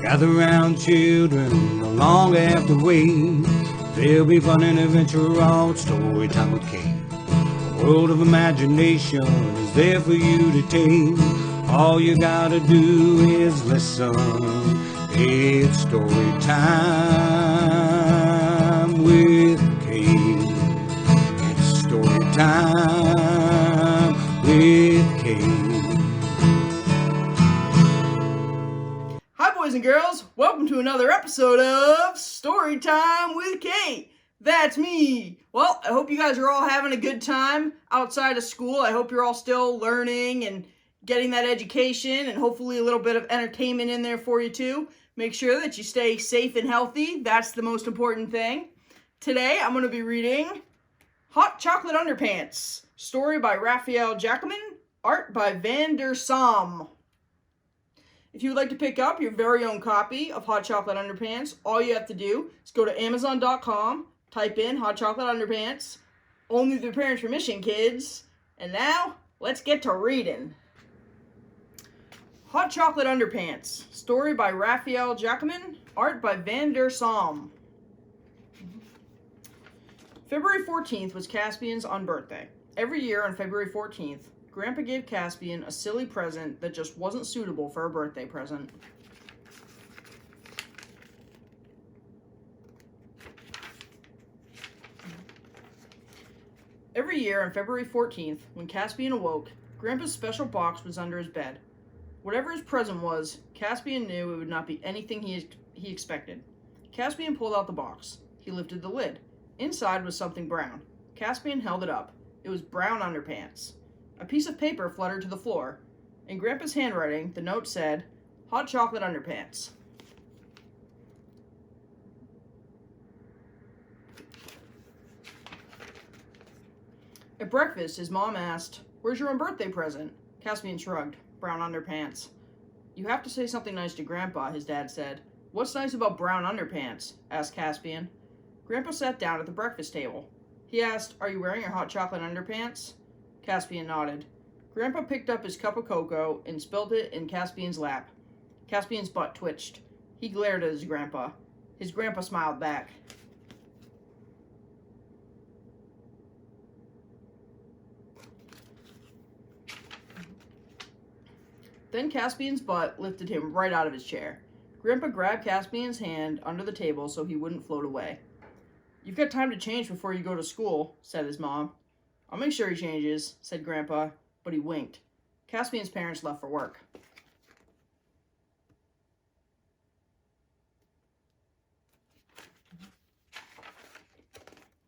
Gather round, children, no longer have to wait. There'll be fun and adventure all at story time with Cait. A world of imagination is there for you to take. All you gotta do is listen. It's story time with Cait. It's story time with Cait. Hi boys and girls, welcome to another episode of Storytime with Cait. That's me. Well, I hope you guys are all having a good time outside of school. I hope you're all still learning and getting that education and hopefully a little bit of entertainment in there for you too. Make sure that you stay safe and healthy. That's the most important thing. Today I'm going to be reading Hot Chocolate Underpants, story by Raphael Jacquemin, art by Van der Sam. If you would like to pick up your very own copy of Hot Chocolate Underpants, all you have to do is go to Amazon.com, type in Hot Chocolate Underpants, only with your parents' permission, kids. And now, let's get to reading. Hot Chocolate Underpants, story by Raphael Jacquemin, art by Van der Sam. February 14th was Caspian's unbirthday. Every year on February 14th, Grandpa gave Caspian a silly present that just wasn't suitable for a birthday present. Every year on February 14th, when Caspian awoke, Grandpa's special box was under his bed. Whatever his present was, Caspian knew it would not be anything he expected. Caspian pulled out the box. He lifted the lid. Inside was something brown. Caspian held it up. It was brown underpants. A piece of paper fluttered to the floor. In Grandpa's handwriting, the note said, Hot Chocolate Underpants. At breakfast, his mom asked, Where's your own birthday present? Caspian shrugged. Brown underpants. You have to say something nice to Grandpa, his dad said. What's nice about brown underpants? Asked Caspian. Grandpa sat down at the breakfast table. He asked, Are you wearing your hot chocolate underpants? Caspian nodded. Grandpa picked up his cup of cocoa and spilled it in Caspian's lap. Caspian's butt twitched. He glared at his grandpa. His grandpa smiled back. Then Caspian's butt lifted him right out of his chair. Grandpa grabbed Caspian's hand under the table so he wouldn't float away. You've got time to change before you go to school, said his mom. I'll make sure he changes, said Grandpa, but he winked. Caspian's parents left for work.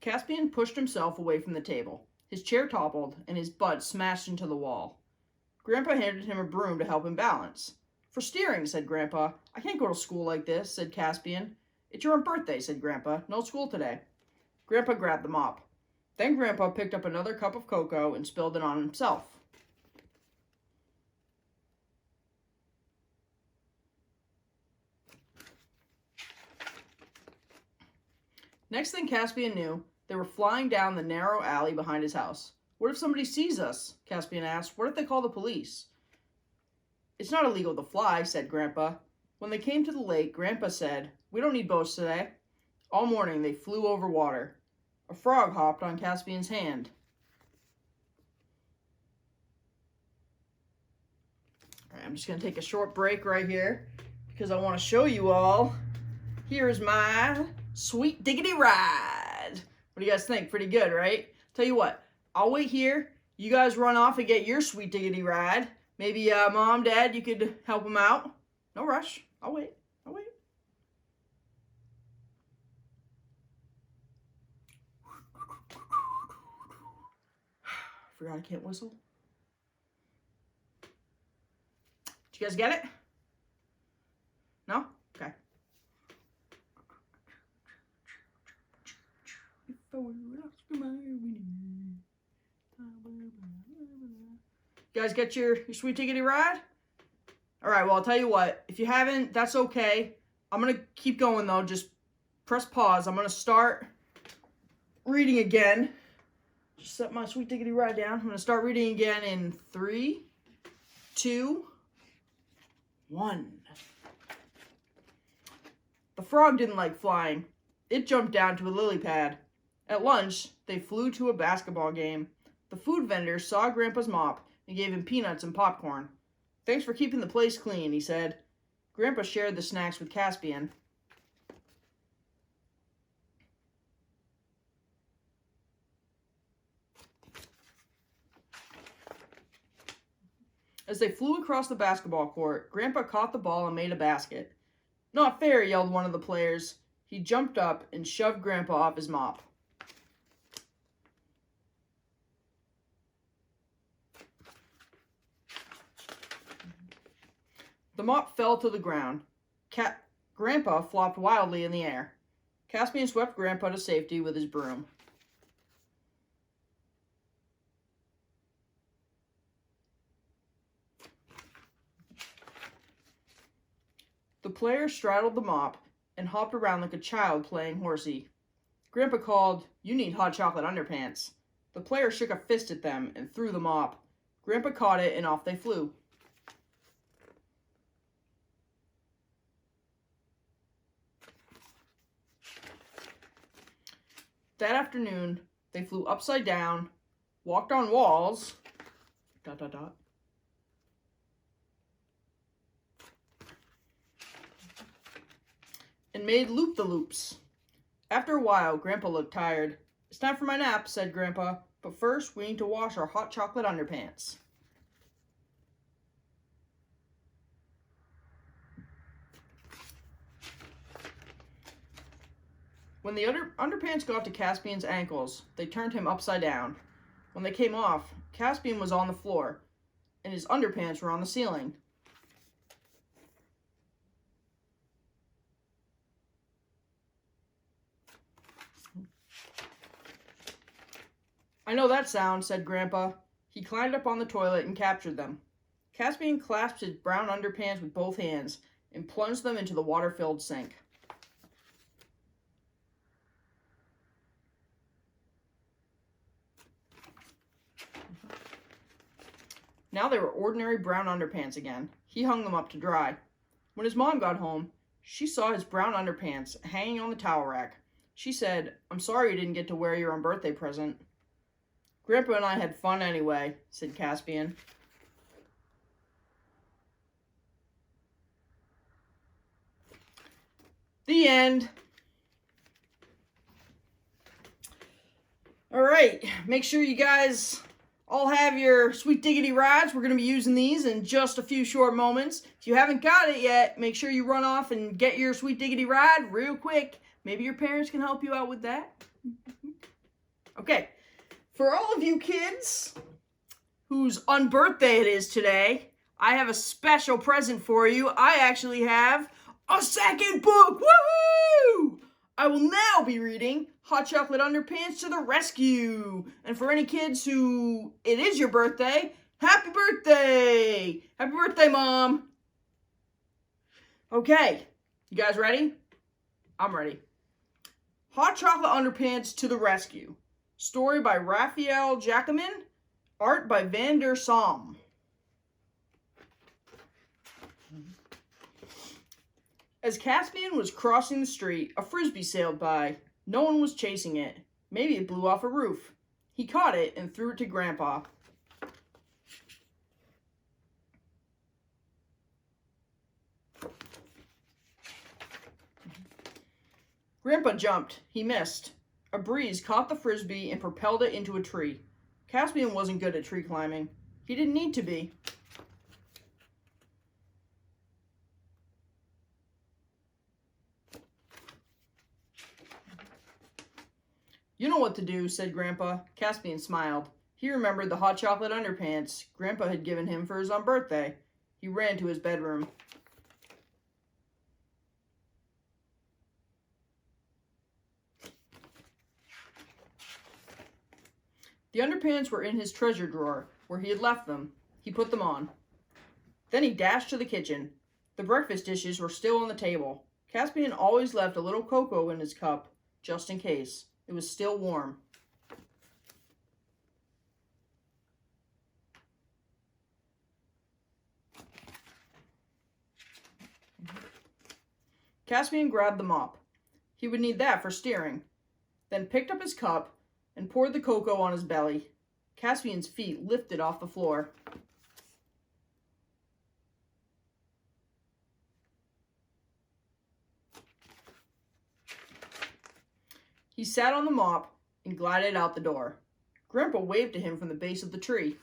Caspian pushed himself away from the table. His chair toppled, and his butt smashed into the wall. Grandpa handed him a broom to help him balance. For steering, said Grandpa. I can't go to school like this, said Caspian. It's your own birthday, said Grandpa. No school today. Grandpa grabbed the mop. Then Grandpa picked up another cup of cocoa and spilled it on himself. Next thing Caspian knew, they were flying down the narrow alley behind his house. What if somebody sees us? Caspian asked. What if they call the police? It's not illegal to fly, said Grandpa. When they came to the lake, Grandpa said, We don't need boats today. All morning they flew over water. A frog hopped on Caspian's hand. All right, I'm just going to take a short break right here because I want to show you all. Here's my sweet diggity ride. What do you guys think? Pretty good, right? Tell you what, I'll wait here. You guys run off and get your sweet diggity ride. Maybe Mom, Dad, you could help them out. No rush. I'll wait. Forgot I can't whistle. Did you guys get it? No? Okay. You guys get your sweet tickety ride? Alright, well, I'll tell you what. If you haven't, that's okay. I'm going to keep going, though. Just press pause. I'm going to start reading again. Just set my sweet diggity ride down. I'm going to start reading again in 3, 2, 1. The frog didn't like flying. It jumped down to a lily pad. At lunch, they flew to a basketball game. The food vendor saw Grandpa's mop and gave him peanuts and popcorn. "Thanks for keeping the place clean," he said. Grandpa shared the snacks with Caspian. As they flew across the basketball court, Grandpa caught the ball and made a basket. "Not fair," yelled one of the players. He jumped up and shoved Grandpa off his mop. The mop fell to the ground. Grandpa flopped wildly in the air. Caspian swept Grandpa to safety with his broom. The player straddled the mop and hopped around like a child playing horsey. Grandpa called, "You need hot chocolate underpants." The player shook a fist at them and threw the mop. Grandpa caught it and off they flew. That afternoon, they flew upside down, walked on walls, ... and made loop-the-loops. After a while, Grandpa looked tired. "It's time for my nap," said Grandpa, "but first we need to wash our hot chocolate underpants." When the underpants got to Caspian's ankles, they turned him upside down. When they came off, Caspian was on the floor, and his underpants were on the ceiling. "I know that sound," said Grandpa. He climbed up on the toilet and captured them. Caspian clasped his brown underpants with both hands and plunged them into the water-filled sink. Now they were ordinary brown underpants again. He hung them up to dry. When his mom got home, she saw his brown underpants hanging on the towel rack. She said, "I'm sorry you didn't get to wear your own birthday present." "Grandpa and I had fun anyway," said Caspian. The end. All right, make sure you guys all have your sweet diggity rides. We're going to be using these in just a few short moments. If you haven't got it yet, make sure you run off and get your sweet diggity ride real quick. Maybe your parents can help you out with that. Okay, for all of you kids whose unbirthday it is today, I have a special present for you. I actually have a second book. Woohoo! I will now be reading Hot Chocolate Underpants to the Rescue. And for any kids who it is your birthday, happy birthday! Happy birthday, Mom! Okay, you guys ready? I'm ready. Hot Chocolate Underpants to the Rescue. Story by Raphael Jacquemin. Art by Van der Salm. As Caspian was crossing the street, a frisbee sailed by. No one was chasing it. Maybe it blew off a roof. He caught it and threw it to Grandpa. Grandpa jumped. He missed. A breeze caught the frisbee and propelled it into a tree. Caspian wasn't good at tree climbing. He didn't need to be. "You know what to do," said Grandpa. Caspian smiled. He remembered the hot chocolate underpants Grandpa had given him for his own birthday. He ran to his bedroom. The underpants were in his treasure drawer, where he had left them. He put them on. Then he dashed to the kitchen. The breakfast dishes were still on the table. Caspian always left a little cocoa in his cup, just in case. It was still warm. Caspian grabbed the mop. He would need that for steering. Then picked up his cup and poured the cocoa on his belly. Caspian's feet lifted off the floor. He sat on the mop and glided out the door. Grandpa waved to him from the base of the tree.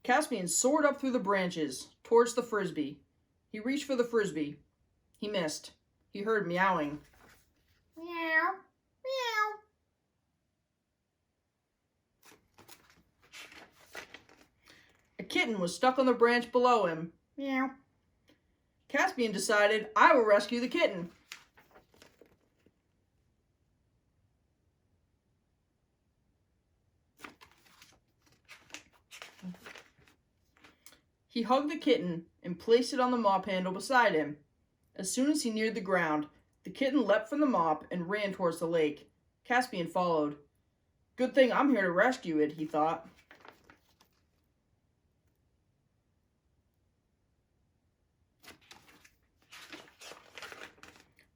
Caspian soared up through the branches towards the frisbee. He reached for the frisbee. He missed. He heard meowing. Meow, meow. A kitten was stuck on the branch below him. Meow. Caspian decided, I will rescue the kitten. He hugged the kitten and placed it on the mop handle beside him. As soon as he neared the ground, the kitten leapt from the mop and ran towards the lake. Caspian followed. Good thing I'm here to rescue it, he thought.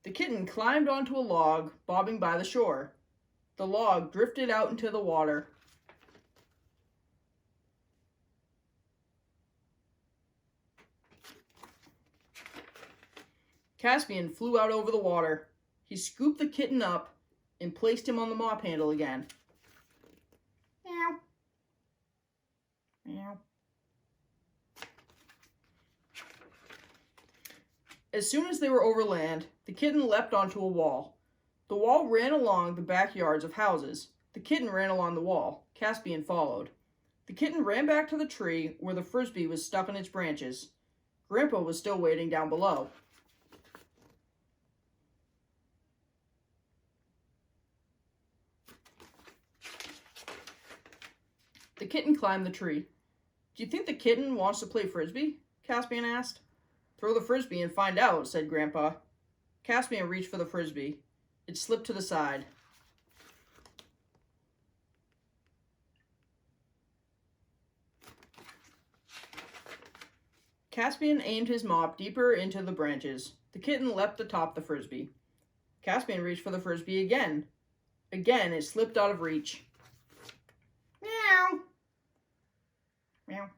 The kitten climbed onto a log, bobbing by the shore. The log drifted out into the water. Caspian flew out over the water. He scooped the kitten up and placed him on the mop handle again. Meow. Meow. As soon as they were over land, the kitten leapt onto a wall. The wall ran along the backyards of houses. The kitten ran along the wall. Caspian followed. The kitten ran back to the tree where the frisbee was stuck in its branches. Grandpa was still waiting down below. The kitten climbed the tree. Do you think the kitten wants to play frisbee? Caspian asked. Throw the frisbee and find out, said Grandpa. Caspian reached for the frisbee. It slipped to the side. Caspian aimed his mop deeper into the branches. The kitten leapt atop the frisbee. Caspian reached for the frisbee again. Again, it slipped out of reach. Meow. Meow.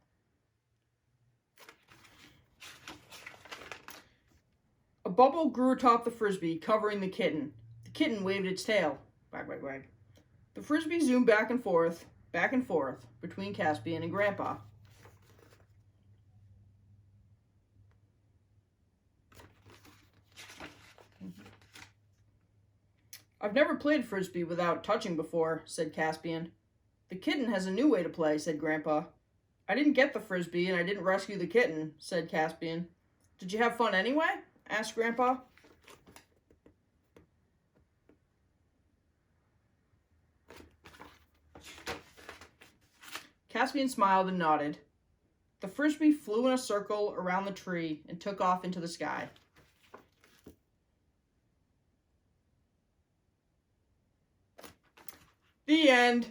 A bubble grew atop the frisbee, covering the kitten. The kitten waved its tail. Wag, wag, wag. The frisbee zoomed back and forth, between Caspian and Grandpa. I've never played frisbee without touching before, said Caspian. The kitten has a new way to play, said Grandpa. I didn't get the frisbee and I didn't rescue the kitten, said Caspian. Did you have fun anyway? Asked Grandpa. Caspian smiled and nodded. The frisbee flew in a circle around the tree and took off into the sky. The end.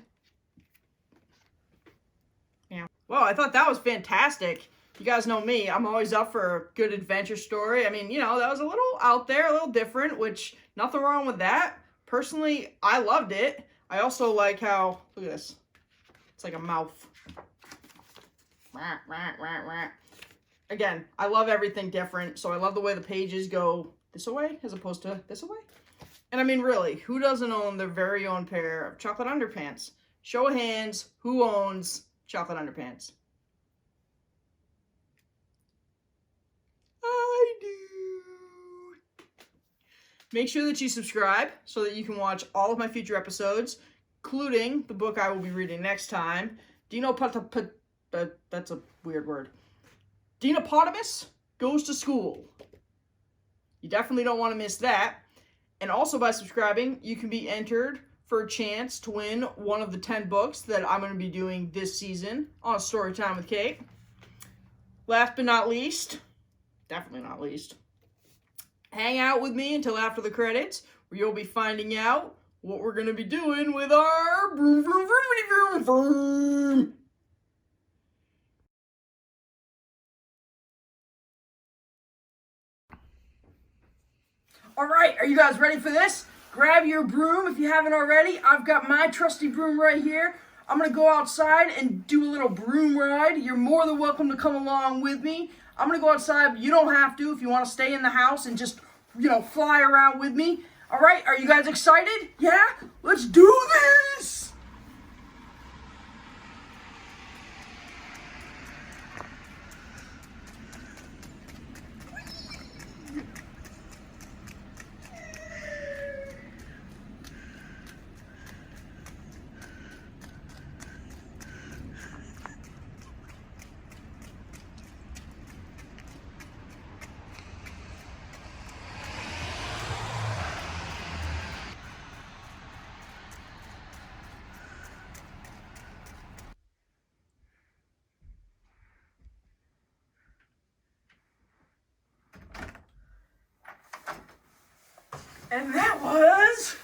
Yeah. Well, I thought that was fantastic. You guys know me. I'm always up for a good adventure story. I mean, that was a little out there, a little different, which nothing wrong with that. Personally, I loved it. I also like how, look at this. It's like a mouth. Again, I love everything different, so I love the way the pages go this way as opposed to this way. And I mean, really, who doesn't own their very own pair of chocolate underpants? Show of hands, who owns chocolate underpants? I do. Make sure that you subscribe so that you can watch all of my future episodes, including the book I will be reading next time. That's a weird word. Dinopotamus Goes to School. You definitely don't want to miss that. And also by subscribing, you can be entered for a chance to win one of the 10 books that I'm going to be doing this season on Storytime with Cait. Last but not least, definitely not least, hang out with me until after the credits, where you'll be finding out what we're going to be doing with our vroom, vroom, vroom, vroom, vroom. All right, are you guys ready for this? Grab your broom if you haven't already. I've got my trusty broom right here. I'm going to go outside and do a little broom ride. You're more than welcome to come along with me. I'm going to go outside. You don't have to if you want to stay in the house and just, fly around with me. All right, are you guys excited? Yeah? Let's do this! And that was